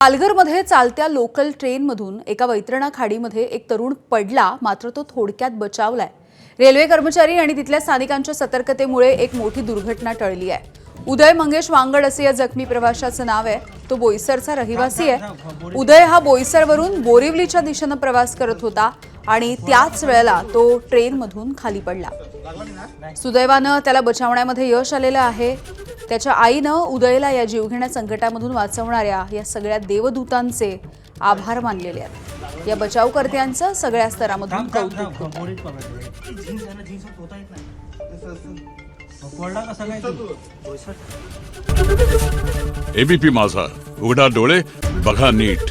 पालघरमध्ये चालत्या लोकल ट्रेनमधून एका वैतरणा खाडीमध्ये एक तरुण पडला, मात्र तो थोडक्यात बचावलाय। रेल्वे कर्मचारी आणि तिथल्या स्थानिकांच्या सतर्कतेमुळे एक मोठी दुर्घटना टळली आहे। उदय मंगेश वांगड असे या जखमी प्रवाशाचं नाव आहे। तो बोईसरचा रहिवासी आहे। उदय हा बोईसरवरून बोरिवलीच्या दिशेने प्रवास करत होता आणि त्याच वेळेला तो ट्रेनमधून खाली पडला। सुदैवाने त्याला बचावण्यामध्ये यश आलेलं आहे। त्याच्या आईने उदयला या जीवघेण्या संकटामधून वाचवणाऱ्या या सगळ्या देवदूतांचे आभार मानलेले आहेत। या बचावकर्त्यांचं सगळ्या स्तरामधून कौतुक एबीपी माझा, उघडा डोळे बघा नीट।